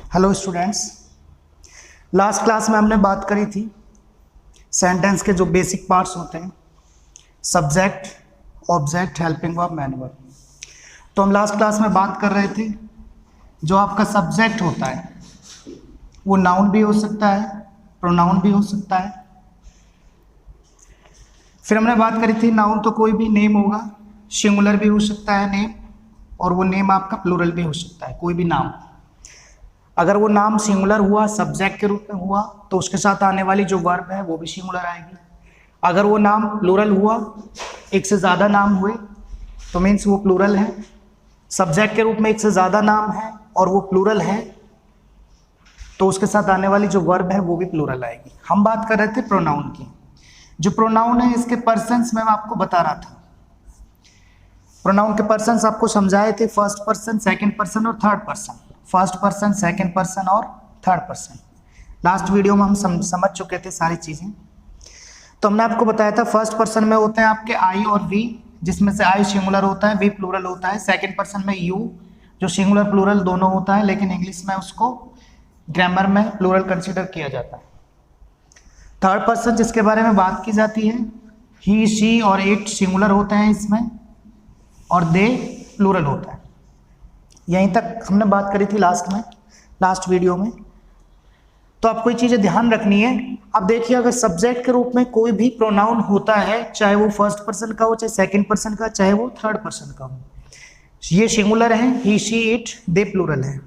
Hello students, last class में हमने बात करी थी सेंटेंस के जो बेसिक पार्ट्स होते हैं, subject, object, helping verb, man verb. तो हम लास्ट क्लास में बात कर रहे थे जो आपका सब्जेक्ट होता है वो नाउन भी हो सकता है, प्रोनाउन भी हो सकता है। फिर हमने बात करी थी नाउन तो कोई भी नेम होगा, सिंगुलर भी हो सकता है नेम, और वो नेम आपका प्लूरल भी हो सकता है। कोई भी नाम, अगर वो नाम सिंगुलर हुआ, सब्जेक्ट के रूप में हुआ, तो उसके साथ आने वाली जो वर्ब है वो भी सिंगुलर आएगी। अगर वो नाम प्लूरल हुआ, एक से ज़्यादा नाम हुए, तो मीन्स वो प्लूरल है। सब्जेक्ट के रूप में एक से ज़्यादा नाम है और वो प्लूरल है, तो उसके साथ आने वाली जो वर्ब है वो भी प्लूरल आएगी। हम बात कर रहे थे प्रोनाउन की। जो प्रोनाउन है इसके पर्सन्स मैं आपको बता रहा था। प्रोनाउन के पर्सन्स आपको समझाए थे, फर्स्ट पर्सन, सेकंड पर्सन और third person. First person, second person और थर्ड पर्सन। लास्ट वीडियो में हम समझ चुके थे सारी चीज़ें। तो हमने आपको बताया था फर्स्ट पर्सन में होते हैं आपके आई और वी, जिसमें से आई सिंगुलर होता है, वी प्लूरल होता है। सेकंड पर्सन में यू, जो सिंगुलर प्लूरल दोनों होता है, लेकिन इंग्लिश में उसको ग्रामर में प्लूरल कंसिडर किया जाता है। थर्ड पर्सन जिसके बारे में बात की जाती है, ही, शी और इट सिंगुलर होते हैं इसमें, और दे प्लूरल होता है। यहीं तक हमने बात करी थी लास्ट वीडियो में। तो आपको ये चीज़ें ध्यान रखनी है। अब देखिए, अगर सब्जेक्ट के रूप में कोई भी प्रोनाउन होता है, चाहे वो फर्स्ट पर्सन का हो, चाहे सेकंड पर्सन का, चाहे वो थर्ड पर्सन का हो, ये सिंगुलर है, ही, शी, इट, दे प्लूरल है।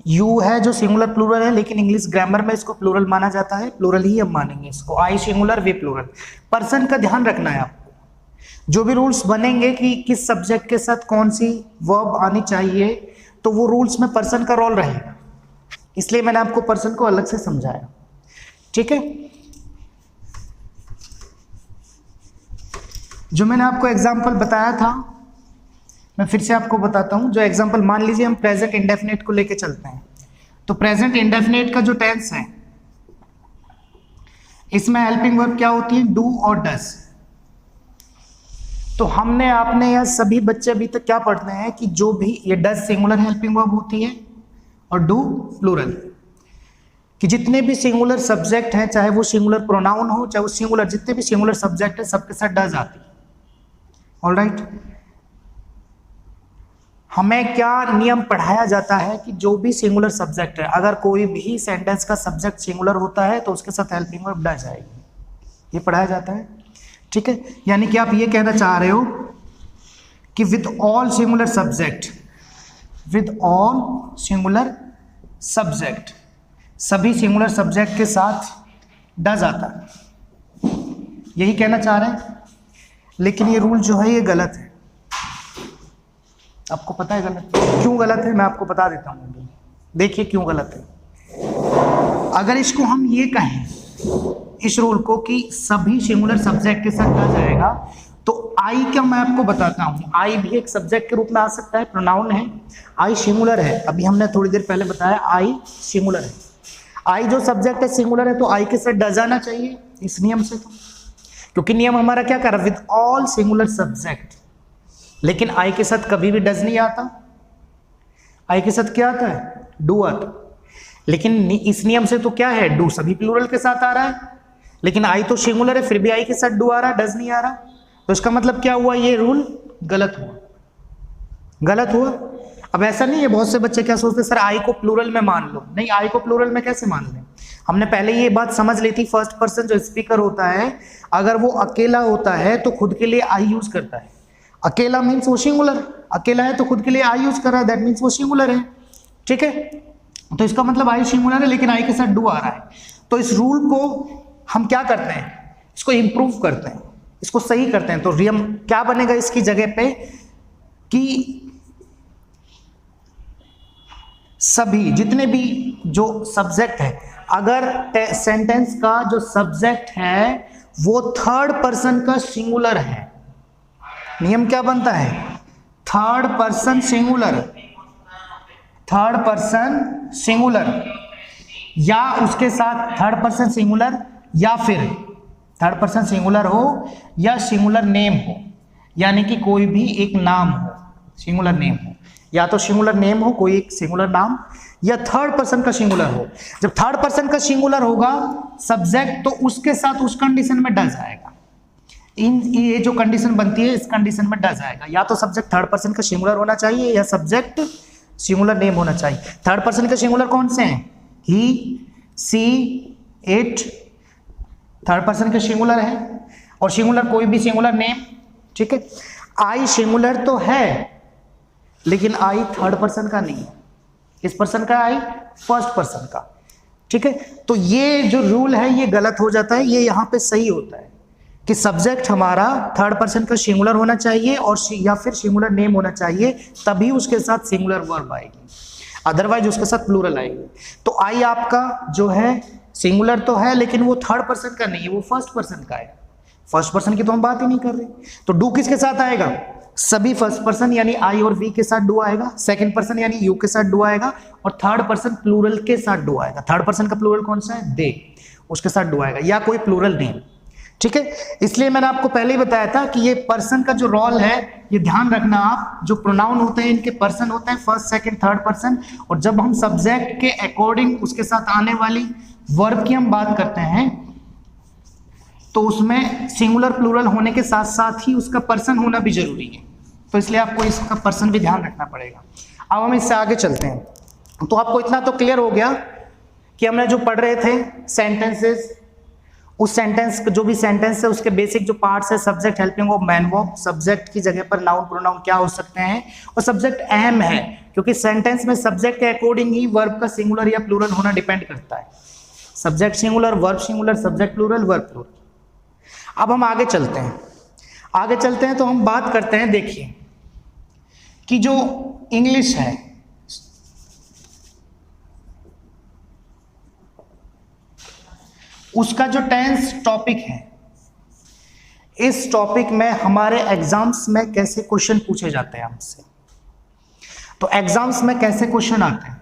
यू है जो सिंगुलर प्लूरल है, लेकिन इंग्लिश ग्रामर में इसको प्लूरल माना जाता है, प्लूरल ही हम मानेंगे इसको। आई सिंगुलर, वे प्लूरल। पर्सन का ध्यान रखना है आपको। जो भी रूल्स बनेंगे कि किस सब्जेक्ट के साथ कौन सी वर्ब आनी चाहिए, तो वो रूल्स में पर्सन का रोल रहेगा, इसलिए मैंने आपको पर्सन को अलग से समझाया। ठीक है, जो मैंने आपको एग्जांपल बताया था मैं फिर से आपको बताता हूं। जो एग्जांपल, मान लीजिए हम प्रेजेंट इंडेफिनिट को लेके चलते हैं। तो प्रेजेंट इंडेफिनिट का जो टेंस है, इसमें हेल्पिंग वर्ब क्या होती है? डू और डज। तो हमने, आपने या सभी बच्चे अभी तक क्या पढ़ते हैं कि जो भी ये डज सिंगुलर हेल्पिंग वर्ब होती है और डू प्लूरल, कि जितने भी सिंगुलर सब्जेक्ट हैं, चाहे वो सिंगुलर प्रोनाउन हो, चाहे वो सिंगुलर, जितने भी सिंगुलर सब्जेक्ट है, सबके साथ डज आती है। ऑलराइट, हमें क्या नियम पढ़ाया जाता है कि जो भी सिंगुलर सब्जेक्ट है, अगर कोई भी सेंटेंस का सब्जेक्ट सिंगुलर होता है तो उसके साथ हेल्पिंग वर्ब डज आएगी। ये पढ़ाया जाता है। ठीक है, यानी कि आप ये कहना चाह रहे हो कि with all singular subject, with all singular subject, सभी सिंगुलर सब्जेक्ट के साथ डज आता है, यही कहना चाह रहे हैं। लेकिन ये रूल जो है ये गलत है। आपको पता है गलत क्यों गलत है? मैं आपको बता देता हूँ। देखिए क्यों गलत है। अगर इसको हम ये कहें, इस रूल को, कि सभी सिंगुलर सब्जेक्ट के साथ आ जाएगा, तो आई का मैं आपको बताता हूं। आई भी एक सब्जेक्ट के रूप में आ सकता है, प्रोनाउन है। आई सिंगुलर है, अभी हमने थोड़ी देर पहले बताया आई सिंगुलर है। आई जो सब्जेक्ट है सिंगुलर है, तो आई के साथ डज आना चाहिए इस नियम से। तो क्योंकि नियम हमारा क्या कर रहा है? With all singular subject. लेकिन आई के साथ कभी भी डज नहीं आता। आई के साथ क्या आता है? डू आता। लेकिन इस नियम से तो क्या है? डू सभी प्लूरल के साथ आ रहा है, लेकिन आई तो सिंगुलर है, फिर भी आई के साथ डू आ रहा है, डज नहीं आ रहा। तो इसका मतलब क्या हुआ? ये रूल गलत हुआ। गलत हुआ। अब ऐसा नहीं है, बहुत से बच्चे क्या सोचते हैं, सर आई को प्लूरल में मान लो। नहीं, आई को प्लूरल में कैसे मान लें? हमने पहले ये बात समझ ली थी, फर्स्ट पर्सन जो स्पीकर होता है, अगर वो अकेला होता है तो खुद के लिए आई यूज करता है। अकेला मीन्स वो सिंगुलर, अकेला है तो खुद के लिए आई यूज कर रहा है, दैट मीन्स वो सिंगुलर है। ठीक है, तो इसका मतलब आई सिंगुलर है, लेकिन आई के साथ डू आ रहा है। तो इस रूल को हम क्या करते हैं? इसको इंप्रूव करते हैं, इसको सही करते हैं। तो नियम क्या बनेगा इसकी जगह पे कि सभी, जितने भी जो सब्जेक्ट है, अगर सेंटेंस का जो सब्जेक्ट है वो थर्ड पर्सन का सिंगुलर है, नियम क्या बनता है? Third person singular, third person singular, या उसके साथ थर्ड पर्सन सिंगुलर, या फिर थर्ड पर्सन सिंगुलर हो या सिंगुलर नेम हो, यानी कि कोई भी एक नाम हो, सिंगुलर नेम हो, या तो सिंगुलर नेम हो, कोई एक सिंगुलर नाम, या थर्ड पर्सन का सिंगुलर हो। जब थर्ड पर्सन का सिंगुलर होगा सब्जेक्ट, तो उसके साथ उस कंडीशन में डज आएगा। ये जो कंडीशन बनती है इस कंडीशन में डज आएगा। या तो सब्जेक्ट थर्ड पर्सन का सिंगुलर होना चाहिए या सब्जेक्ट सिंगुलर नेम होना चाहिए। थर्ड पर्सन के सिंगुलर कौन से हैं? ही, सी, इट थर्ड पर्सन के सिंगुलर है, और सिंगुलर कोई भी सिंगुलर नेम, ठीक है। आई सिंगुलर तो है लेकिन आई थर्ड पर्सन का नहीं है। किस पर्सन का? आई फर्स्ट पर्सन का, ठीक है। तो ये जो रूल है ये गलत हो जाता है, ये यहाँ पे सही होता है कि सब्जेक्ट हमारा थर्ड पर्सन का सिंगुलर होना चाहिए और या फिर सिंगुलर नेम होना चाहिए, तभी उसके साथ सिंगुलर वर्ब आएगी, अदरवाइज उसके साथ प्लूरल आएगी। तो आई आपका जो है सिंगुलर तो है लेकिन वो थर्ड पर्सन का नहीं है, वो फर्स्ट पर्सन का है। फर्स्ट पर्सन की तो हम बात ही नहीं कर रहे। तो डू किसके साथ आएगा? सभी फर्स्ट पर्सन यानी आई और वी के साथ डू आएगा, सेकंड पर्सन यानी यू के साथ डू आएगा, और थर्ड पर्सन प्लूरल के साथ डू आएगा। थर्ड पर्सन का प्लूरल कौन सा है? दे, उसके साथ डू आएगा, या कोई प्लूरल नेम, ठीक है। इसलिए मैंने आपको पहले ही बताया था कि ये पर्सन का जो रोल है ये ध्यान रखना आप, जो प्रोनाउन होते हैं इनके पर्सन होते हैं फर्स्ट, सेकंड, थर्ड पर्सन, और जब हम सब्जेक्ट के अकॉर्डिंग उसके साथ आने वाली वर्ब की हम बात करते हैं तो उसमें सिंगुलर प्लूरल होने के साथ साथ ही उसका पर्सन होना भी जरूरी है। तो इसलिए आपको इसका पर्सन भी ध्यान रखना पड़ेगा। अब हम इससे आगे चलते हैं। तो आपको इतना तो क्लियर हो गया कि हमने जो पढ़ रहे थे सेंटेंसेस, उस सेंटेंस जो भी सेंटेंस है उसके बेसिक जो पार्ट्स है, subject, helping verb, main verb, subject की जगह पर नाउन प्रोनाउन क्या हो सकते हैं, और सब्जेक्ट अहम है क्योंकि सेंटेंस में सब्जेक्ट के अकॉर्डिंग ही वर्ब का सिंगुलर या प्लूरल होना डिपेंड करता है। Subject singular, verb singular, subject plural, verb plural. अब हम आगे चलते हैं। आगे चलते हैं तो हम बात करते हैं, देखिए कि जो इंग्लिश है उसका जो टेंस टॉपिक है, इस टॉपिक में हमारे एग्जाम्स में कैसे क्वेश्चन पूछे जाते हैं हमसे। तो एग्जाम्स में कैसे क्वेश्चन आते हैं,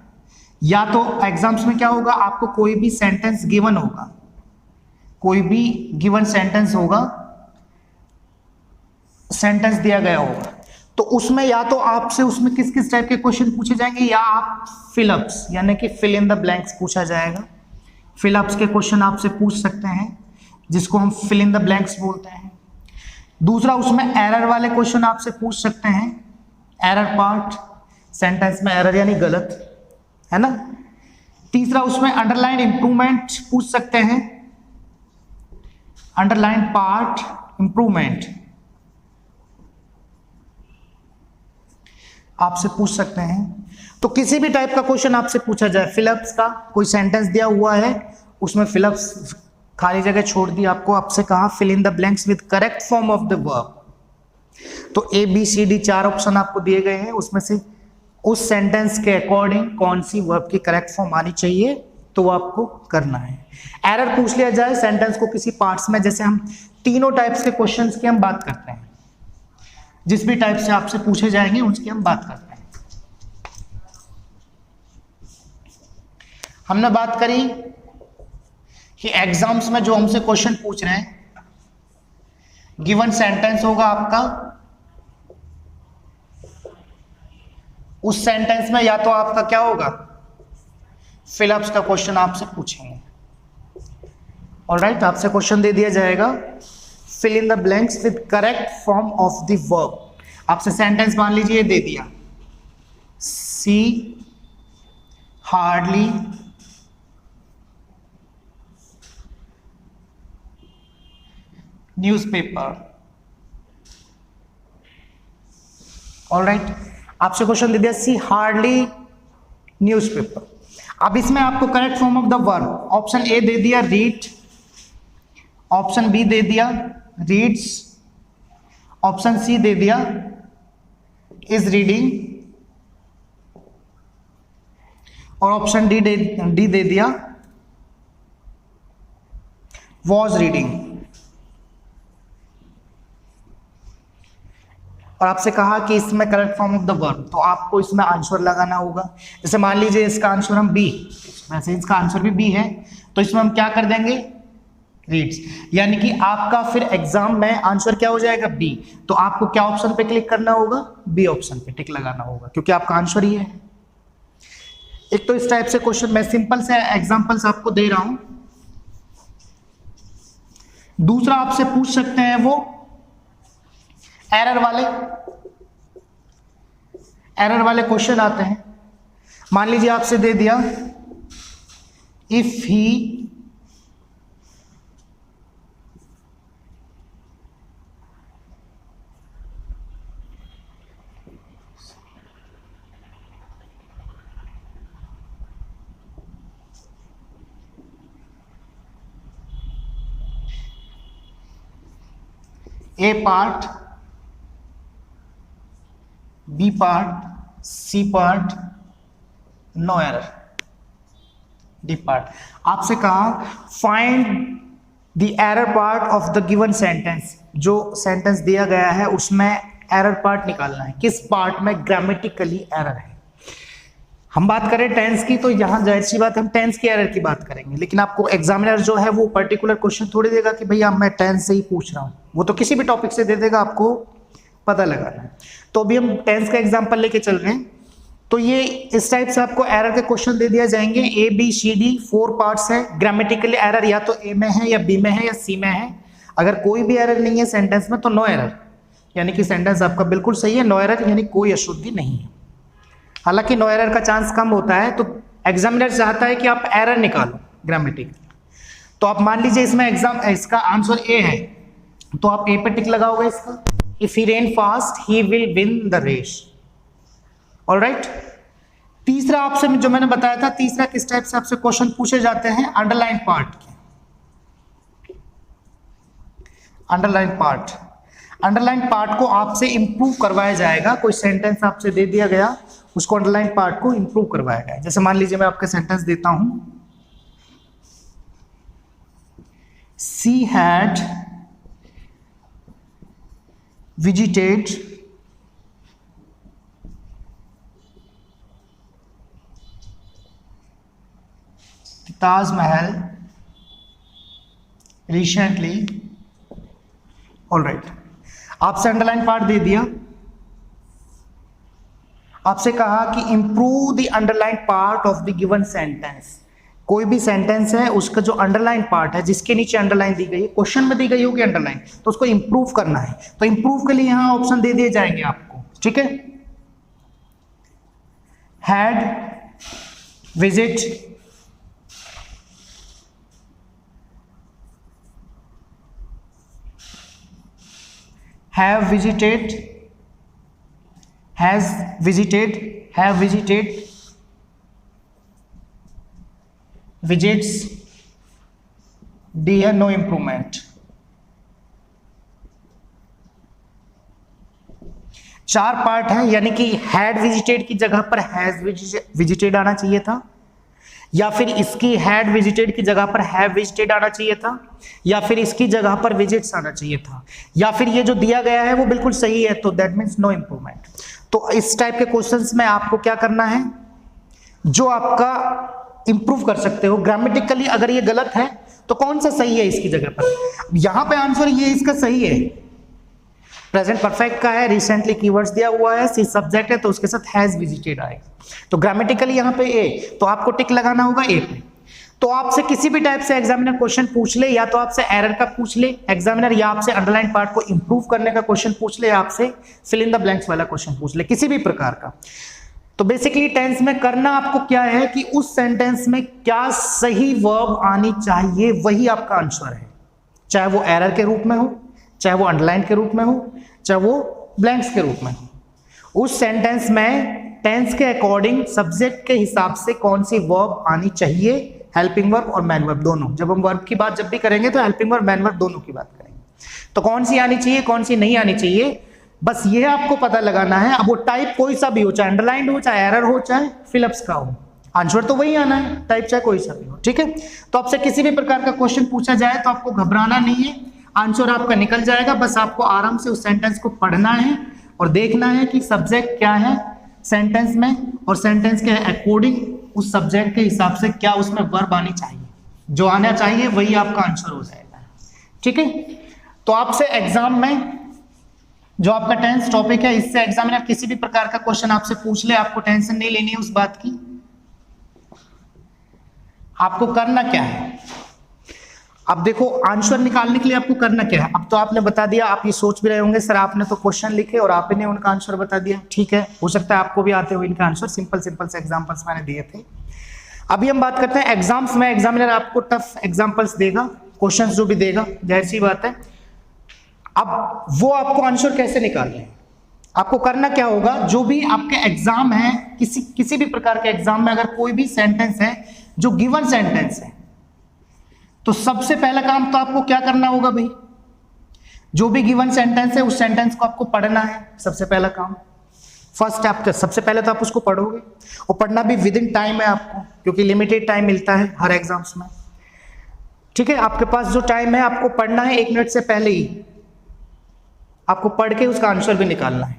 या तो एग्जाम्स में क्या होगा, आपको कोई भी सेंटेंस गिवन होगा, कोई भी गिवन सेंटेंस होगा, सेंटेंस दिया गया होगा, तो उसमें या तो आपसे उसमें किस किस टाइप के क्वेश्चन पूछे जाएंगे, या आप फिलअप्स यानी कि फिल इन द ब्लैंक्स पूछा जाएगा। फिलअप्स के क्वेश्चन आपसे पूछ सकते हैं जिसको हम फिल इन द ब्लैंक्स बोलते हैं। दूसरा, उसमें एरर वाले क्वेश्चन आपसे पूछ सकते हैं, एरर पार्ट, सेंटेंस में एरर यानी गलत, है ना। तीसरा, उसमें अंडरलाइन इंप्रूवमेंट पूछ सकते हैं, अंडरलाइन पार्ट इंप्रूवमेंट आपसे पूछ सकते हैं। तो किसी भी टाइप का क्वेश्चन आपसे पूछा जाए, फिलअप्स का, कोई सेंटेंस दिया हुआ है उसमें फिलअप्स खाली जगह छोड़ दी, आपको आपसे कहा fill in the blanks with correct form of the verb. तो A B C D 4 option आपको दिए गए हैं, उसमें से उस सेंटेंस के अकॉर्डिंग कौन सी वर्ब की करेक्ट फॉर्म आनी चाहिए तो वो आपको करना है। एरर पूछ लिया जाए सेंटेंस को किसी पार्ट्स में, जैसे हम तीनों टाइप्स के क्वेश्चंस की हम बात करते हैं, जिस भी टाइप से आपसे पूछे जाएंगे उसकी हम बात करते हैं। हमने बात करी कि एग्जाम्स में जो हमसे क्वेश्चन पूछ रहे हैं, गिवन सेंटेंस होगा आपका, उस सेंटेंस में या तो आपका क्या होगा, फिलअप्स का क्वेश्चन आपसे पूछेंगे। ऑलराइट, आपसे क्वेश्चन दे दिया जाएगा fill in the blanks with correct form of the verb. आपसे सेंटेंस मान लीजिए दे दिया, सी हार्डली न्यूज़पेपर। ऑलराइट, आपसे क्वेश्चन दे दिया सी हार्डली न्यूज़पेपर। अब इसमें आपको correct form of the verb, option A दे दिया रीड, ऑप्शन बी दे दिया रीड्स, ऑप्शन सी दे दिया इज रीडिंग, और ऑप्शन डी दे दिया वॉज रीडिंग। और आपसे कहा कि इसमें correct form of the verb, तो आपको इसमें आंसर लगाना होगा। जैसे मान लीजिए इसका आंसर हम बी, वैसे इसका आंसर भी बी है, तो इसमें हम क्या कर देंगे, रीड्स, यानी कि आपका फिर एग्जाम में आंसर क्या हो जाएगा? बी। तो आपको क्या ऑप्शन पे क्लिक करना होगा? बी ऑप्शन पे टिक लगाना होगा, क्योंकि आपका आंसर ही है। एक तो इस टाइप से क्वेश्चन मैं सिंपल से एग्जांपल्स आपको दे रहा हूं। दूसरा आपसे पूछ सकते हैं वो एरर वाले क्वेश्चन आते हैं। मान लीजिए आपसे दे दिया if he A part, B part, C part, no error, D part। आपसे कहा find the error part of the given sentence. जो सेंटेंस दिया गया है उसमें एरर पार्ट निकालना है, किस पार्ट में ग्रामेटिकली एरर है। हम बात करें टेंस की, तो यहां जाहिर सी बात हम टेंस की एरर की बात करेंगे, लेकिन आपको एग्जामिनर जो है वो पर्टिकुलर क्वेश्चन थोड़ी देगा कि भैया मैं टेंस से ही पूछ रहा हूं, वो तो किसी भी टॉपिक से दे देगा, आपको पता लगाना है। तो अभी हम टेंस का एग्जांपल लेके चल रहे हैं। तो ये इस टाइप से आपको एरर के क्वेश्चन दे दिया जाएंगे। A B C D 4 parts है। ग्रामेटिकली एरर या तो ए में है या बी में है या सी में है। अगर कोई भी एरर नहीं है सेंटेंस में तो नो एरर, यानी कि सेंटेंस आपका बिल्कुल सही है। नो एरर यानी कोई अशुद्धि नहीं है। हालांकि नो एरर का चांस कम होता है, तो एग्जामिनर चाहता है कि आप एरर निकालो ग्रामेटिकल। तो आप मान लीजिए इसमें इसका आंसर ए है, तो आप ए पे टिक लगाओगे इसका। If he ran fast he will win the race. Alright. तीसरा आपसे जो मैंने बताया था, तीसरा किस टाइप से आपसे क्वेश्चन पूछे जाते हैं? अंडरलाइन पार्ट के। अंडरलाइन पार्ट को आपसे इंप्रूव करवाया जाएगा। कोई सेंटेंस आपसे दे दिया गया, उसको अंडरलाइन पार्ट को इंप्रूव करवाया गया। जैसे मान लीजिए मैं आपका सेंटेंस देता हूं, she had visited Taj Mahal recently. Alright, आपसे अंडरलाइन पार्ट दे दिया, आपसे कहा कि improve the underline part of the given sentence. कोई भी सेंटेंस है उसका जो अंडरलाइन पार्ट है, जिसके नीचे अंडरलाइन दी गई है, क्वेश्चन में दी गई होगी अंडरलाइन, तो उसको इंप्रूव करना है। तो इंप्रूव के लिए यहां ऑप्शन दे दिए जाएंगे आपको, ठीक है। Had visit have visited, has visited, have visited, visits, D है no improvement। 4 पार्ट है, यानी कि had visited की जगह पर has visited आना चाहिए था, या फिर इसकी हैड विजिटेड की जगह पर हैव विजिटेड आना चाहिए था, या फिर इसकी जगह पर विजिट्स आना चाहिए था, या फिर ये जो दिया गया है वो बिल्कुल सही है, तो दैट मींस नो इंप्रूवमेंट। तो इस टाइप के क्वेश्चंस में आपको क्या करना है, जो आपका इंप्रूव कर सकते हो ग्रामेटिकली। अगर ये गलत है तो कौन सा सही है इसकी जगह पर? यहां पे आंसर ये इसका सही है, प्रेजेंट परफेक्ट का है, रिसेंटली कीवर्ड्स दिया हुआ है, सी सब्जेक्ट है तो उसके साथ हैज विजिटेड आएगा। तो ग्रामेटिकली यहाँ पे ए, तो आपको टिक लगाना होगा ए पे। तो आपसे किसी भी टाइप से एग्जामिनर क्वेश्चन पूछ ले, या तो आपसे एरर का पूछ ले एग्जामिनर, या आपसे अंडरलाइन पार्ट को इंप्रूव करने का क्वेश्चन पूछ ले, या आपसे फिल इन द ब्लैंक्स वाला क्वेश्चन पूछ ले, किसी भी प्रकार का। तो बेसिकली टेंस में करना आपको क्या है कि उस सेंटेंस में क्या सही वर्ब आनी चाहिए वही आपका आंसर है, चाहे वो एरर के रूप में हो, चाहे वो अंडरलाइन के रूप में हो, चाहे वो ब्लैंक्स के रूप में हो। उस सेंटेंस में टेंस के अकॉर्डिंग सब्जेक्ट के हिसाब से कौन सी वर्ब आनी चाहिए, हेल्पिंग वर्ब और मैन वर्ब दोनों। जब हम वर्ब की बात जब भी करेंगे तो हेल्पिंग वर्ब मैन वर्ब दोनों की बात करेंगे। तो कौन सी आनी चाहिए कौन सी नहीं आनी चाहिए, बस ये आपको पता लगाना है। अब वो टाइप कोई सा भी हो, चाहे अंडरलाइन हो, चाहे एरर हो, चाहे फिलअप्स का हो, आंसर तो वही आना है, टाइप चाहे कोई सा भी हो, ठीक है। तो आपसे किसी भी प्रकार का क्वेश्चन पूछा जाए तो आपको घबराना नहीं है, आंसर आपका निकल जाएगा। बस आपको आराम से उस सेंटेंस को पढ़ना है और देखना है कि सब्जेक्ट क्या है सेंटेंस में, और सेंटेंस के अकॉर्डिंग उस सब्जेक्ट के हिसाब से क्या उसमें वर्ब आनी चाहिए, जो आना चाहिए वही आपका आंसर हो जाएगा। ठीक है, तो आपसे एग्जाम में जो आपका टेंस टॉपिक है, इससे एग्जामिनर किसी भी प्रकार का क्वेश्चन आपसे पूछ ले, आपको टेंशन नहीं लेनी है उस बात की। आपको करना क्या है, अब देखो आंसर निकालने के लिए आपको करना क्या है। अब तो आपने बता दिया, आप ये सोच भी रहे होंगे सर आपने तो क्वेश्चन लिखे और आपने उनका आंसर बता दिया। ठीक है, हो सकता है आपको भी आते हो इनका आंसर, सिंपल सिंपल से एग्जांपल्स मैंने दिए थे। अभी हम बात करते हैं एग्जाम्स में, एग्जामिनर आपको टफ एग्जांपल्स देगा, क्वेश्चंस जो भी देगा, जाहिर सी बात है। अब वो आपको आंसर कैसे निकालने हैं, आपको करना क्या होगा, जो भी आपके एग्जाम है, किसी भी प्रकार के एग्जाम में अगर कोई भी सेंटेंस है जो गिवन सेंटेंस है, तो सबसे पहला काम तो आपको क्या करना होगा भाई, जो भी गिवन सेंटेंस है उस सेंटेंस को आपको पढ़ना है। सबसे पहला काम, फर्स्ट चैप्टर, सबसे पहले तो आप उसको पढ़ोगे, और पढ़ना भी विद इन टाइम है आपको, क्योंकि लिमिटेड टाइम मिलता है हर एग्जाम्स में। ठीक है, आपके पास जो टाइम है आपको पढ़ना है 1 मिनट से पहले ही, आपको पढ़ के उसका आंसर भी निकालना है।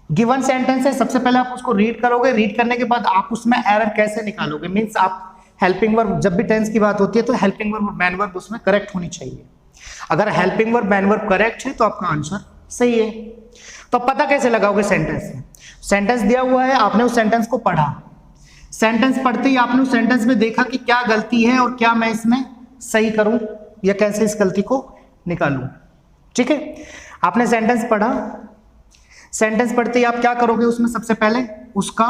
गिवन सेंटेंस है, सबसे पहले आप उसको रीड करोगे, रीड करने के बाद आप उसमें एरर कैसे निकालोगे, मीन्स आप हेल्पिंग वर्ब, जब भी टेंस की बात होती है तो हेल्पिंग वर्ब और मैन वर्ब उसमें करेक्ट होनी चाहिए। अगर helping verb man verb correct है तो आपका आंसर सही है। तो पता कैसे लगाओगे सेंटेंस में, सेंटेंस दिया हुआ है, आपने उस सेंटेंस को पढ़ा, सेंटेंस पढ़ते ही आपने उस सेंटेंस में देखा कि क्या गलती है और क्या मैं इसमें सही करूं या कैसे इस गलती को निकालूं। ठीक है, आपने सेंटेंस पढ़ा, सेंटेंस पढ़ते ही आप क्या करोगे, उसमें सबसे पहले उसका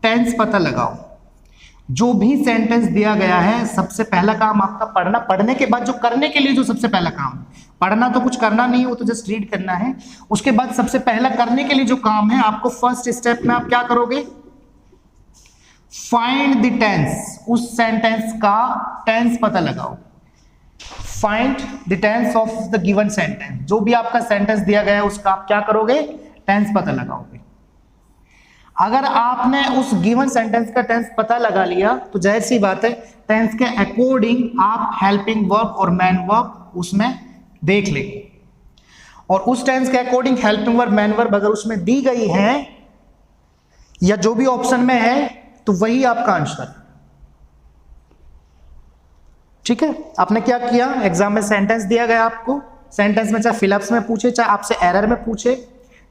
टेंस पता लगाओ। जो भी सेंटेंस दिया गया है सबसे पहला काम आपका पढ़ना, पढ़ने के बाद जो करने के लिए जो सबसे पहला काम, पढ़ना तो कुछ करना नहीं है, वो तो जस्ट रीड करना है। उसके बाद सबसे पहला करने के लिए जो काम है आपको, फर्स्ट स्टेप में आप क्या करोगे, फाइंड द टेंस, उस सेंटेंस का टेंस पता लगाओ। Find the tense of the given sentence, जो भी आपका सेंटेंस दिया गया है उसका आप क्या करोगे, टेंस पता लगाओगे। अगर आपने उस गिवन सेंटेंस का टेंस पता लगा लिया तो जाहिर सी बात है टेंस के अकॉर्डिंग आप हेल्पिंग वर्ब और मैन वर्ब उसमें देख लेंगे, और उस टेंस के according helping verb man verb अगर उसमें दी गई है या जो भी ऑप्शन में है तो वही आपका आंसर। ठीक है, आपने क्या किया, एग्जाम में सेंटेंस दिया गया आपको, सेंटेंस में चाहे फिलअप्स में पूछे, चाहे आपसे एरर में पूछे,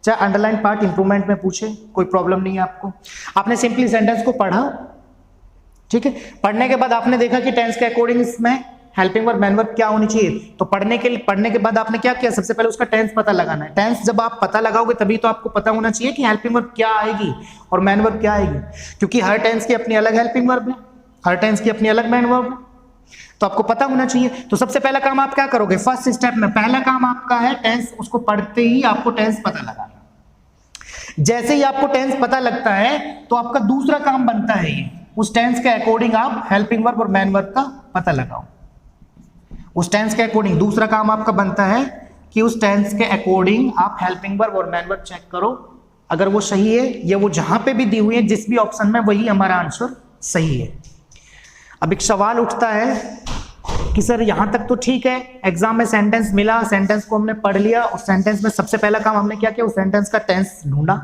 चाहे अंडरलाइन पार्ट इंप्रूवमेंट में पूछे, कोई प्रॉब्लम नहीं है आपको। आपने सिंपली सेंटेंस को पढ़ा, ठीक है, पढ़ने के बाद आपने देखा कि टेंस के अकॉर्डिंग इसमें हेल्पिंग वर्ब मैन वर्ब क्या होनी चाहिए, तो पढ़ने के बाद आपने क्या किया, सबसे पहले उसका टेंस पता लगाना है। टेंस जब आप पता लगाओगे तभी तो आपको पता होना चाहिए कि हेल्पिंग वर्ब क्या आएगी और मैन वर्ब क्या आएगी, क्योंकि हर टेंस की अपनी अलग हेल्पिंग वर्ब है, हर टेंस की अपनी अलग मैन वर्ब है, तो आपको पता होना चाहिए। तो सबसे पहला काम आप क्या करोगे, फर्स्ट स्टेप में पहला काम आपका है टेंस, उसको पढ़ते ही आपको टेंस पता लगाना। जैसे ही आपको टेंस पता लगता है तो आपका दूसरा काम बनता है ये, उस टेंस के अकॉर्डिंग आप हेल्पिंग वर्ब और मैन वर्ब का पता लगाओ। उस टेंस के अकॉर्डिंग दूसरा काम आपका बनता है कि उस टेंस के अकॉर्डिंग आप हेल्पिंग वर्ब और मैन वर्ब चेक करो, अगर वो सही है या वो जहां पे भी दी हुई है जिस भी ऑप्शन में, वही हमारा आंसर सही है। अब एक सवाल उठता है कि सर यहां तक तो ठीक है, एग्जाम में सेंटेंस मिला, सेंटेंस को हमने पढ़ लिया, उस सेंटेंस में सबसे पहला काम हमने क्या किया, उस सेंटेंस का टेंस ढूंढा,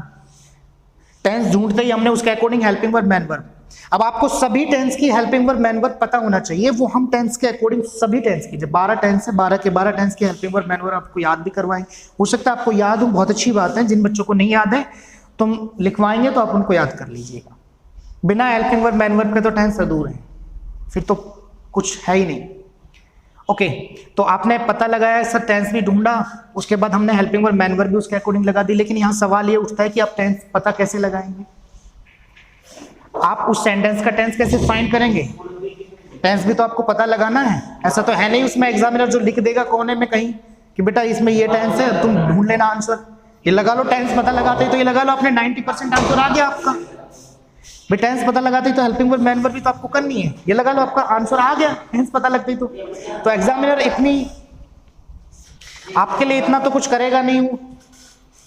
टेंस ढूंढते ही हमने उसके according helping verb man verb. अब आपको सभी टेंस की हेल्पिंग वर्ब मैन वर्ब पता होना चाहिए, वो हम टेंस के अकॉर्डिंग सभी टेंस की, जब 12 टेंस है 12 के 12 टेंस की हेल्पिंग वर्ब मैन वर्ब आपको याद भी करवाएंगे। हो सकता है आपको याद हो, बहुत अच्छी बात है, जिन बच्चों को नहीं याद है तुम लिखवाएंगे तो आप उनको याद कर लीजिएगा। बिना हेल्पिंग वर्ब मैन वर्ब के तो टेंस अधूरे हैं, फिर तो कुछ है ही नहीं। ओके, तो आपने पता लगाया, सर टेंस भी ढूंढा, उसके बाद हमने हेल्पिंग वर्ब मैन वर्ब भी उसके अकॉर्डिंग लगा दी, लेकिन यहाँ सवाल ये उठता है कि आप टेंस पता कैसे लगाएंगे, आप उस सेंटेंस का टेंस कैसे फाइंड करेंगे, टेंस भी तो आपको पता लगाना है। ऐसा तो है नहीं उसमें एग्जामिनर जो लिख देगा कोने में कहीं कि बेटा इसमें ये टेंस है तुम ढूंढ लेना आंसर, ये लगा लो, टेंस पता लगाते तो ये लगा लो, आपने 90% आंसर आ गया आपका। भाई टेंस पता लगाते ही तो हेल्पिंग वर्ब मैन वर्ब भी तो आपको करनी है, ये लगा लो आपका आंसर आ गया, टेंस पता लगती तो एग्जामिनर इतनी आपके लिए इतना तो कुछ करेगा नहीं वो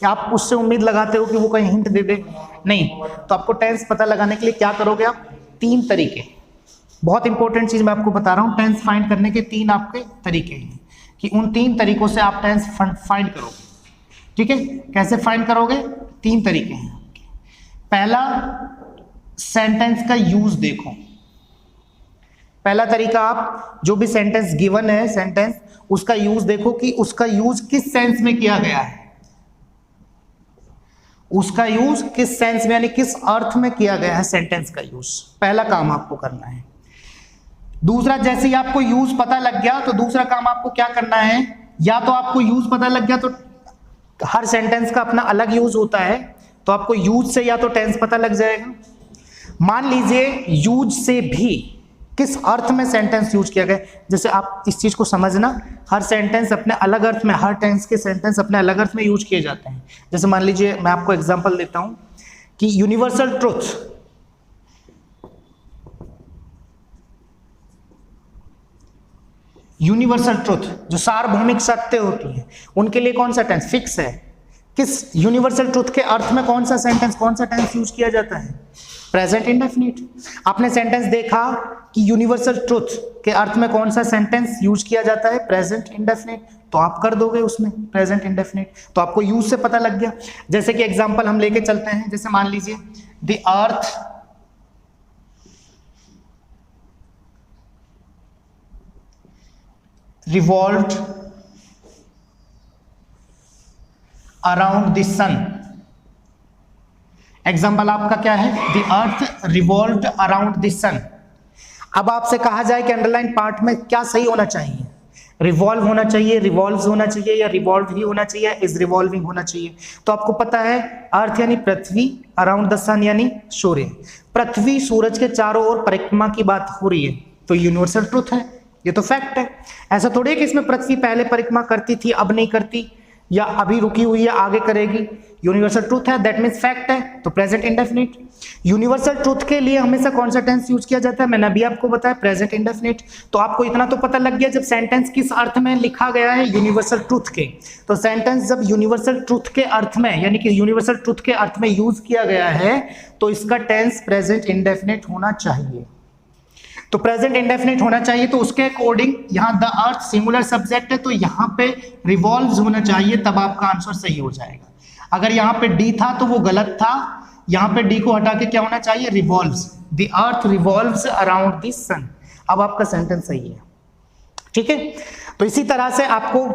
कि आप उससे उम्मीद लगाते हो कि वो कहीं हिंट दे दे, नहीं। तो आपको टेंस पता लगाने के लिए क्या करोगे आप, 3 तरीके, बहुत इंपॉर्टेंट चीज मैं आपको बता रहा हूं, टेंस फाइंड करने के 3 आपके तरीके हैं कि उन 3 तरीकों से आप टेंस फाइंड करोगे। ठीक है, कैसे फाइंड करोगे, 3 तरीके हैं। पहला, सेंटेंस का यूज देखो, पहला तरीका, आप जो भी सेंटेंस गिवन है सेंटेंस, उसका यूज देखो कि उसका यूज किस सेंस में किया गया है, उसका यूज किस सेंस में यानी किस अर्थ में किया गया है सेंटेंस का यूज, पहला काम आपको करना है। दूसरा, जैसे ही आपको यूज पता लग गया तो दूसरा काम आपको क्या करना है, या तो आपको यूज पता लग गया तो हर सेंटेंस का अपना अलग यूज होता है, तो आपको यूज से या तो टेंस पता लग जाएगा। मान लीजिए यूज से भी किस अर्थ में सेंटेंस यूज किया गया, जैसे आप इस चीज को समझना, हर सेंटेंस अपने अलग अर्थ में, हर टेंस के सेंटेंस अपने अलग अर्थ में यूज किए जाते हैं। जैसे मान लीजिए मैं आपको एग्जांपल देता हूं कि यूनिवर्सल ट्रुथ, यूनिवर्सल ट्रुथ जो सार्वभौमिक सत्य होती है, उनके लिए कौन सा टेंस फिक्स है। किस यूनिवर्सल ट्रुथ के अर्थ में कौन सा सेंटेंस, कौन सा टेंस यूज किया जाता है, प्रेजेंट इंडेफिनिट। आपने सेंटेंस देखा कि यूनिवर्सल ट्रुथ के अर्थ में कौन सा सेंटेंस यूज किया जाता है, प्रेजेंट इंडेफिनिट, तो आप कर दोगे उसमें प्रेजेंट इंडेफिनिट, तो आपको यूज से पता लग गया। जैसे कि एग्जांपल हम लेके चलते हैं, जैसे मान लीजिए the earth revolved around the sun। Example आपका क्या है, the earth revolved around the sun। अब आपसे कहा जाए कि अंडरलाइन पार्ट में क्या सही होना चाहिए, रिवॉल्व होना चाहिए, रिवॉल्व्स होना चाहिए, या रिवॉल्व ही होना चाहिए, इज रिवॉल्विंग होना चाहिए। तो आपको पता है अर्थ यानी पृथ्वी, अराउंड द सन यानी सूर्य, पृथ्वी सूरज के चारों ओर परिक्रमा की बात हो रही है, तो यूनिवर्सल ट्रुथ है, ये तो फैक्ट है। ऐसा थोड़ी है कि इसमें पृथ्वी पहले परिक्रमा करती थी अब नहीं करती, या अभी रुकी हुई है आगे करेगी, यूनिवर्सल ट्रुथ है, दैट मींस फैक्ट है, तो प्रेजेंट इंडेफिनिट। यूनिवर्सल ट्रुथ के लिए हमेशा कौन सा टेंस यूज किया जाता है, मैंने अभी आपको बताया प्रेजेंट इंडेफिनिट। तो आपको इतना तो पता लग गया जब सेंटेंस किस अर्थ में लिखा गया है, यूनिवर्सल ट्रुथ के, तो सेंटेंस जब यूनिवर्सल ट्रुथ के अर्थ में यानी कि यूनिवर्सल ट्रुथ के अर्थ में यूज किया गया है, तो इसका टेंस प्रेजेंट इंडेफिनिट होना चाहिए। तो प्रेजेंट इंडेफिनिट होना चाहिए, तो उसके अकॉर्डिंग यहाँ द अर्थ सिंगुलर सब्जेक्ट है, तो यहाँ पे रिवॉल्व्स होना चाहिए, तब आपका आंसर सही हो जाएगा। अगर यहाँ पे डी था तो वो गलत था, यहाँ पे डी को हटा के क्या होना चाहिए, revolves, the earth revolves around the sun. अब आपका सेंटेंस सही है, ठीक है। तो इसी तरह से आपको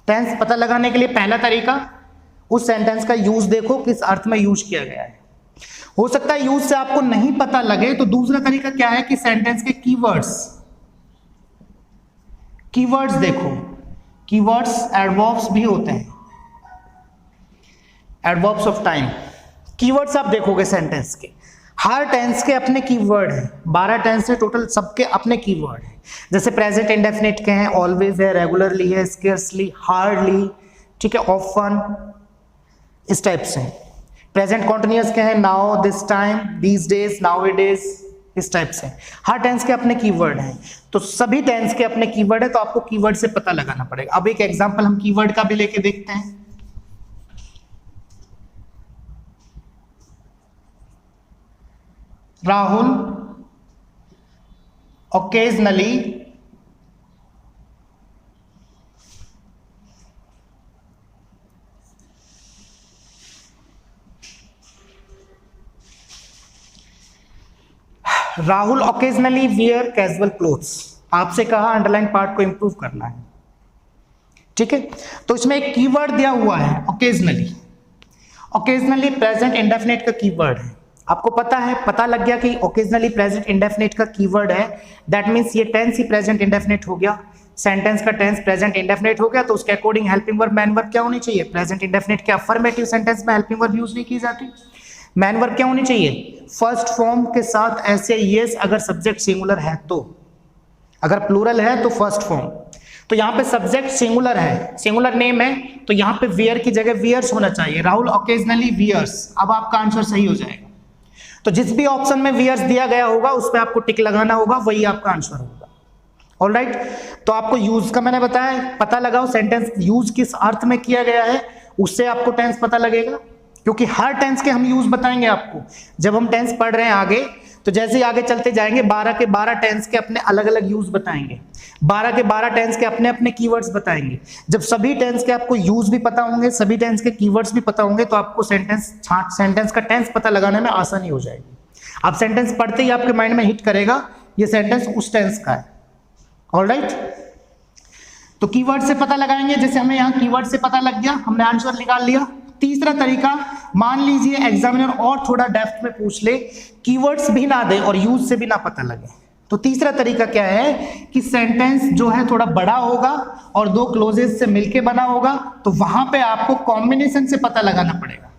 टेंस पता लगाने के लिए पहला तरीका, उस सेंटेंस का यूज देखो किस अर्थ में यूज किया गया है। हो सकता है यूज से आपको नहीं पता लगे, तो दूसरा तरीका क्या है कि सेंटेंस के कीवर्ड्स देखो, कीवर्ड्स एडवर्ब्स भी होते हैं, एडवर्ब्स ऑफ टाइम। कीवर्ड्स आप देखोगे सेंटेंस के, हर टेंस के अपने कीवर्ड है, 12 टेंस है टोटल, सबके अपने कीवर्ड है। जैसे प्रेजेंट इंडेफिनिट के हैं, ऑलवेज है, रेगुलरली है, स्केर्सली, हार्डली, ठीक है, ऑफन, इस टाइप से। प्रेजेंट कॉन्टिन्यूअस के हैं, now, this time, these days, nowadays, इस टाइप से। हर टेंस के अपने कीवर्ड हैं, तो सभी टेंस के अपने कीवर्ड है, तो आपको कीवर्ड से पता लगाना पड़ेगा। अब एक एग्जांपल हम कीवर्ड का भी लेके देखते हैं। Rahul occasionally Rahul occasionally wear casual clothes. आपसे कहा अंडरलाइन पार्ट को इंप्रूव करना है, ठीक है। तो इसमें एक कीवर्ड दिया हुआ है ओकेजनली, ओकेजनली प्रेजेंट इंडेफिनिट का कीवर्ड है। आपको पता है, पता लग गया कि ओकेजनली प्रेजेंट इंडेफिनिट का कीवर्ड है, दैट मींस ये टेंस ही प्रेजेंट इंडेफिनिट हो गया, सेंटेंस का टेंस प्रेजेंट इंडेफिनिट हो गया, तो उसके according helping verb man verb क्या होनी चाहिए, प्रेजेंट इंडेफिनिट के अफर्मेटिव सेंटेंस में हेल्पिंग वर्ब यूज नहीं की जाती, मैन वर्ब क्या होनी चाहिए, फर्स्ट फॉर्म के साथ ऐसे यस अगर सब्जेक्ट सिंगुलर है तो, अगर प्लूरल है तो फर्स्ट फॉर्म। तो यहाँ पे सब्जेक्ट सिंगुलर है, सिंगुलर नेम है, तो यहाँ पे वियर की जगह वियर्स होना चाहिए, राहुल ओकेजनली वियर्स। अब आपका आंसर सही हो जाएगा। तो जिस भी ऑप्शन में वियर्स दिया गया होगा उस पर आपको टिक लगाना होगा, वही आपका आंसर होगा। ऑलराइट, तो आपको यूज का मैंने बताया, पता लगाओ सेंटेंस यूज किस अर्थ में किया गया है, उससे आपको टेंस पता लगेगा, क्योंकि हर टेंस के हम यूज बताएंगे आपको। जब हम टेंस पढ़ रहे हैं आगे, तो जैसे ही आगे चलते जाएंगे 12 के 12 टेंस के अपने अलग अलग यूज बताएंगे, 12 के 12 टेंस के अपने अपने कीवर्ड्स बताएंगे। जब सभी टेंस के आपको यूज भी पता होंगे, सभी टेंस के कीवर्ड्स भी पता होंगे, तो आपको सेंटेंस का टेंस पता लगाने में आसानी हो जाएगी। आप सेंटेंस पढ़ते ही आपके माइंड में हिट करेगा ये सेंटेंस उस टेंस का है। ऑलराइट, तो कीवर्ड से पता लगाएंगे, जैसे हमें यहाँ कीवर्ड से पता लग गया, हमने आंसर निकाल लिया। तीसरा तरीका, मान लीजिए एग्जामिनर और थोड़ा डेप्थ में पूछ ले, कीवर्ड्स भी ना दे और यूज से भी ना पता लगे, तो तीसरा तरीका क्या है कि सेंटेंस जो है थोड़ा बड़ा होगा और दो क्लोजेस से मिलके बना होगा, तो वहां पे आपको कॉम्बिनेशन से पता लगाना पड़ेगा।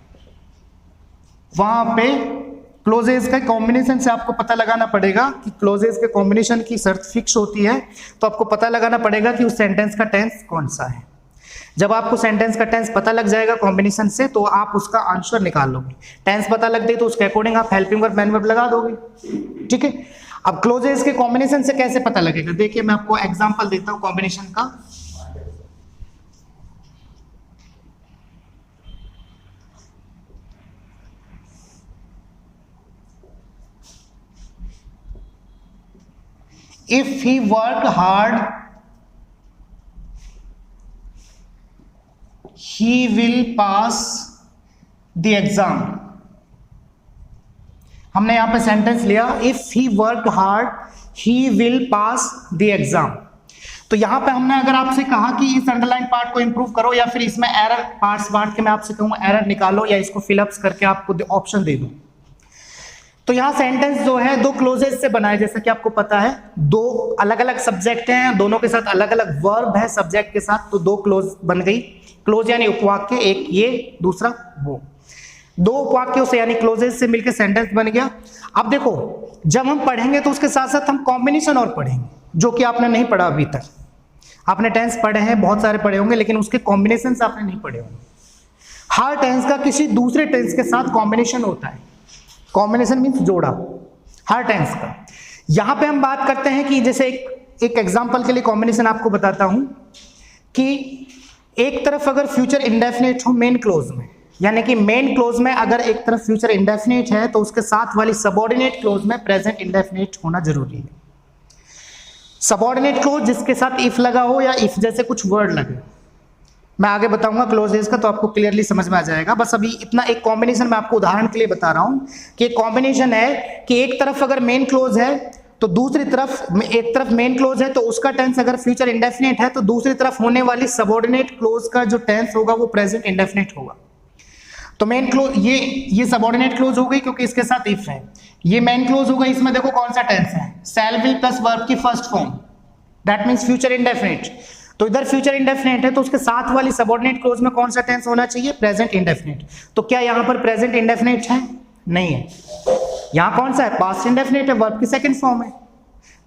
वहां पे क्लोजेस का कॉम्बिनेशन से आपको पता लगाना पड़ेगा कि क्लोजेस के कॉम्बिनेशन की शर्त फिक्स होती है, तो आपको पता लगाना पड़ेगा कि उस सेंटेंस का टेंस कौन सा है। जब आपको सेंटेंस का टेंस पता लग जाएगा कॉम्बिनेशन से, तो आप उसका आंसर निकाल लोगे। टेंस पता लग गई तो उसके अकॉर्डिंग आप हेल्पिंग वर्ब मैन वर्ब लगा दोगे। ठीक है, अब क्लोजेस के कॉम्बिनेशन से कैसे पता लगेगा, देखिए मैं आपको एग्जांपल देता हूं कॉम्बिनेशन का। If he worked hard, he will pass the exam. हमने यहां पे सेंटेंस लिया, if he worked hard, he will pass the exam. तो यहां पे हमने अगर आपसे कहा कि इस अंडरलाइन पार्ट को इंप्रूव करो, या फिर इसमें एरर पार्ट्स बांट के मैं आपसे कहूंगा एरर निकालो, या इसको फिलअप्स करके आपको ऑप्शन दे दूं, तो यहां सेंटेंस जो है दो क्लोजेस से बना है। जैसा कि आपको पता है, दो अलग अलग सब्जेक्ट हैं, दोनों के साथ अलग अलग वर्ब है सब्जेक्ट के साथ, तो दो क्लोज बन गई। क्लोज यानी उपवाक्य, एक ये दूसरा वो, दो उपवाक्यों से यानी क्लोजेस से मिलकर सेंटेंस बन गया। अब देखो, जब हम पढ़ेंगे तो उसके साथ साथ हम कॉम्बिनेशन और पढ़ेंगे, जो कि आपने नहीं पढ़ा अभी तक। आपने टेंस पढ़े हैं, बहुत सारे पढ़े होंगे, लेकिन उसके कॉम्बिनेशन आपने नहीं पढ़े होंगे। हर टेंस का किसी दूसरे टेंस के साथ कॉम्बिनेशन होता है। कॉम्बिनेशन मीन्स जोड़ा, हर टेंस का। यहां पे हम बात करते हैं कि जैसे एक एग्जांपल के लिए कॉम्बिनेशन आपको बताता हूं कि एक तरफ अगर फ्यूचर इंडेफिनिट हो मेन क्लोज में, यानी कि मेन क्लोज में अगर एक तरफ फ्यूचर इंडेफिनिट है, तो उसके साथ वाली सबऑर्डिनेट क्लोज में प्रेजेंट इंडेफिनिट होना जरूरी है। सबऑर्डिनेट क्लोज जिसके साथ इफ लगा हो या इफ जैसे कुछ वर्ड लगे, मैं आगे बताऊंगा क्लोजेस का, तो आपको क्लियरली समझ में आ जाएगा। बस अभी इतना एक कॉम्बिनेशन मैं आपको उदाहरण के लिए बता रहा हूं कि एक कॉम्बिनेशन है कि एक तरफ अगर मेन क्लोज है तो दूसरी तरफ, एक तरफ मेन क्लोज है तो उसका टेंस अगर फ्यूचर इंडेफिनिट है, तो दूसरी तरफ होने वाली सबऑर्डिनेट क्लोज का जो टेंस होगा वो प्रेजेंट इंडेफिनिट होगा। तो मेन क्लोज ये सबऑर्डिनेट क्लोज हो गई क्योंकि इसके साथ इफ है। ये मेन क्लोज होगा, इसमें देखो कौन सा टेंस है, शैल विल प्लस वर्ब की first form, that means future indefinite. तो इधर फ्यूचर इंडेफिनिट है, तो उसके साथ वाली सबऑर्डिनेट क्लोज में कौन सा टेंस होना चाहिए, प्रेजेंट इंडेफिनिट। तो क्या यहां पर प्रेजेंट इंडेफिनिट है? नहीं है। यहां कौन सा है, पास्ट इंडेफिनिट है, वर्ब की सेकंड फॉर्म है।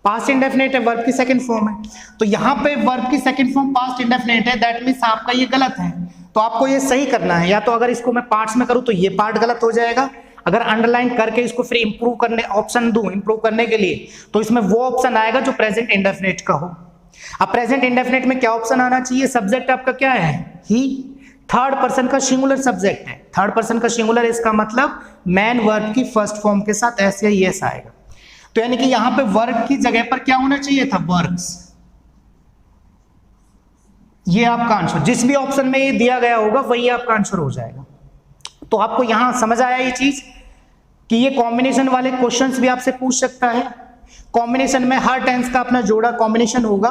पास्ट इंडेफिनिट है, वर्ब की सेकंड फॉर्म है। तो यहां पे वर्ब की सेकंड फॉर्म पास्ट इंडेफिनिट है, दैट मींस आपका ये गलत है। तो आपको ये सही करना है, या तो अगर इसको मैं पार्ट्स में करूं तो ये पार्ट गलत हो जाएगा, अगर अंडरलाइन करके इसको फिर इंप्रूव करने ऑप्शन दूं इंप्रूव करने के लिए, तो इसमें वो ऑप्शन आएगा जो प्रेजेंट इंडेफिनिट का हो। अब प्रेजेंट इंडेफिनिट में क्या ऑप्शन आना चाहिए, सब्जेक्ट आपका क्या है, ही, थर्ड पर्सन का सिंगुलर सब्जेक्ट है। थर्ड पर्सन का सिंगुलर, इसका मतलब मैन वर्ब की फर्स्ट फॉर्म के साथ एस या यस आएगा। तो यानी कि यहां पे वर्ब की जगह पर क्या होना चाहिए था, वर्क्स। ये आपका आंसर, जिस भी ऑप्शन में ये दिया गया होगा वही आपका आंसर हो जाएगा। तो आपको यहां समझ आया ये चीज कि ये कॉम्बिनेशन वाले क्वेश्चंस भी आपसे पूछ सकता है। कॉम्बिनेशन में हर टेंस का अपना जोड़ा कॉम्बिनेशन होगा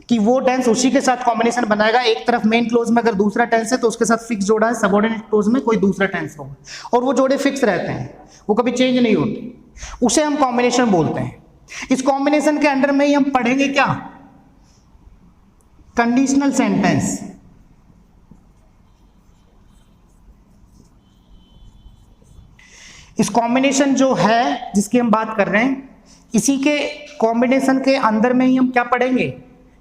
कि वो टेंस उसी के साथ कॉम्बिनेशन बनाएगा। एक तरफ मेन क्लोज में अगर दूसरा टेंस है तो उसके साथ फिक्स जोड़ा है, सबऑर्डिनेट क्लोज में कोई दूसरा टेंस होगा, और वो जोड़े फिक्स रहते हैं, वो कभी चेंज नहीं होते, उसे हम कॉम्बिनेशन बोलते हैं। इस कॉम्बिनेशन के अंडर में ही हम पढ़ेंगे क्या, कंडीशनल सेंटेंस। इस कॉम्बिनेशन जो है जिसकी हम बात कर रहे हैं, इसी के कॉम्बिनेशन के अंदर में ही हम क्या पढ़ेंगे,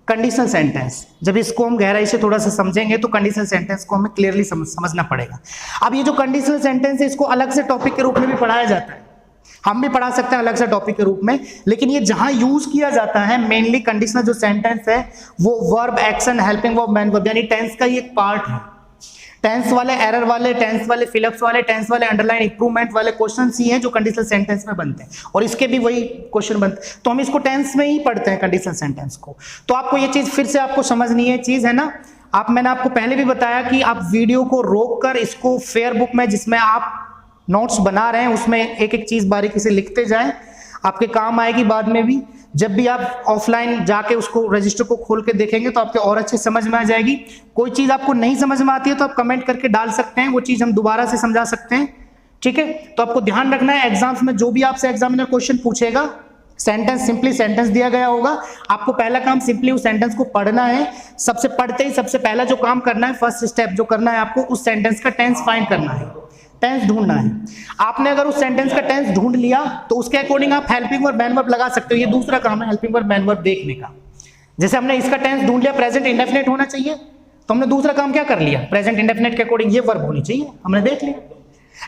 कंडीशनल सेंटेंस। जब इसको हम गहराई से थोड़ा सा समझेंगे तो कंडीशनल सेंटेंस को हमें क्लियरली समझना पड़ेगा। अब ये जो कंडीशनल सेंटेंस है, इसको अलग से टॉपिक के रूप में भी पढ़ाया जाता है, हम भी पढ़ा सकते हैं अलग से टॉपिक के रूप में, लेकिन ये जहां यूज किया जाता है मेनली कंडीशनल जो सेंटेंस है वो verb, action, helping verb, man verb, यानी टेंस का ही एक पार्ट है। टेंस वाले, एरर वाले, टेंस वाले, फिलअप्स वाले, टेंस वाले, अंडरलाइन, इंप्रूवमेंट वाले क्वेश्चंस ही हैं जो कंडीशनल सेंटेंस में बनते हैं, और इसके भी वही क्वेश्चन बनते हैं। तो हम इसको टेंस में ही पढ़ते हैं कंडीशनल सेंटेंस को। तो आपको ये चीज फिर से आपको समझनी है, चीज है ना। मैंने आपको पहले भी बताया कि आप वीडियो को रोक कर इसको फेयर बुक में जिसमें आप नोट्स बना रहे हैं उसमें एक एक चीज बारीकी से लिखते जाएं। आपके काम आएगी बाद में भी। जब भी आप ऑफलाइन जाके उसको रजिस्टर को खोल के देखेंगे तो आपके और अच्छे समझ में आ जाएगी। कोई चीज आपको नहीं समझ में आती है तो आप कमेंट करके डाल सकते हैं, वो चीज हम दोबारा से समझा सकते हैं, ठीक है। तो आपको ध्यान रखना है एग्जाम्स में जो भी आपसे एग्जामिनर क्वेश्चन पूछेगा, सेंटेंस सिंपली सेंटेंस दिया गया होगा, आपको पहला काम सिंपली उस सेंटेंस को पढ़ना है। सबसे पढ़ते ही सबसे पहला जो काम करना है, फर्स्ट स्टेप जो करना है आपको, उस सेंटेंस का टेंस फाइंड करना है, टेंस ढूंढना है। आपने अगर उस सेंटेंस का टेंस ढूंढ लिया तो उसके अकॉर्डिंग आप हेल्पिंग वर्ब मैन वर्ब लगा सकते हो। ये दूसरा काम है हेल्पिंग वर्ब मैन वर्ब देखने का। जैसे हमने इसका टेंस ढूंढ लिया, प्रेजेंट इंडेफिनिट होना चाहिए, तो हमने दूसरा काम क्या कर लिया, प्रेजेंट इंडेफिनिट के अकॉर्डिंग ये वर्ब होनी चाहिए, हमने देख लिया।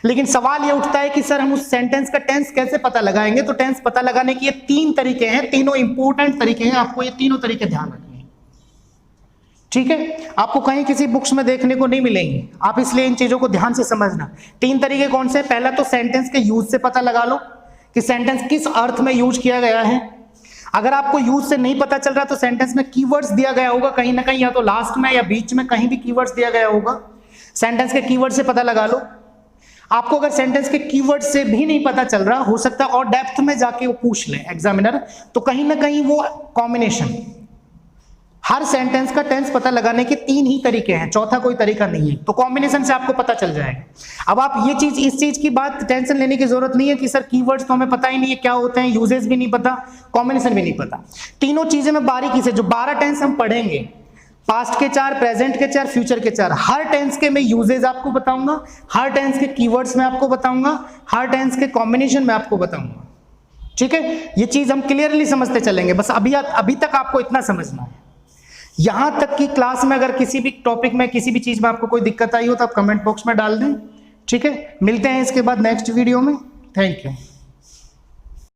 लेकिन सवाल ये उठता है कि सर हम उस सेंटेंस का टेंस कैसे पता लगाएंगे। तो टेंस पता लगाने के ये 3 तरीके हैं, तीनों इंपॉर्टेंट तरीके हैं, आपको ये तीनों तरीके ध्यान रखने हैं, ठीक है। आपको कहीं किसी बुक्स में देखने को नहीं मिलेंगे, आप इसलिए इन चीजों को ध्यान से समझना। 3 तरीके कौन से? पहला तो सेंटेंस के यूज से पता लगा लो कि सेंटेंस किस अर्थ में यूज किया गया है। अगर आपको यूज से नहीं पता चल रहा तो सेंटेंस में कीवर्ड्स दिया गया होगा कहीं ना कहीं, या तो लास्ट में या बीच में कहीं भी कीवर्ड्स दिया गया होगा, सेंटेंस के कीवर्ड से पता लगा लो। आपको अगर सेंटेंस के कीवर्ड से भी नहीं पता चल रहा, हो सकता है और डेप्थ में जाके वो पूछ ले एग्जामिनर, तो कहीं ना कहीं वो कॉम्बिनेशन, हर सेंटेंस का टेंस पता लगाने के 3 ही तरीके हैं, चौथा कोई तरीका नहीं है, तो कॉम्बिनेशन से आपको पता चल जाएगा। अब आप ये चीज, इस चीज की बात टेंशन लेने की जरूरत नहीं है कि सर कीवर्ड्स तो हमें पता ही नहीं है क्या होते हैं, यूजेस भी नहीं पता, कॉम्बिनेशन भी नहीं पता। तीनों चीजें मैं बारीकी से, जो 12 टेंस हम पढ़ेंगे, पास्ट के 4, प्रेजेंट के 4, फ्यूचर के 4, हर टेंस के मैं यूजेस आपको बताऊंगा, हर टेंस के कीवर्ड्स में आपको बताऊंगा, हर टेंस के कॉम्बिनेशन में आपको बताऊंगा, ठीक है। ये चीज हम क्लियरली समझते चलेंगे, बस अभी तक आपको इतना समझना है। यहां तक की क्लास में अगर किसी भी टॉपिक में, किसी भी चीज में आपको कोई दिक्कत आई हो तो आप कमेंट बॉक्स में डाल दें, ठीक है। मिलते हैं इसके बाद नेक्स्ट वीडियो में। Thank you.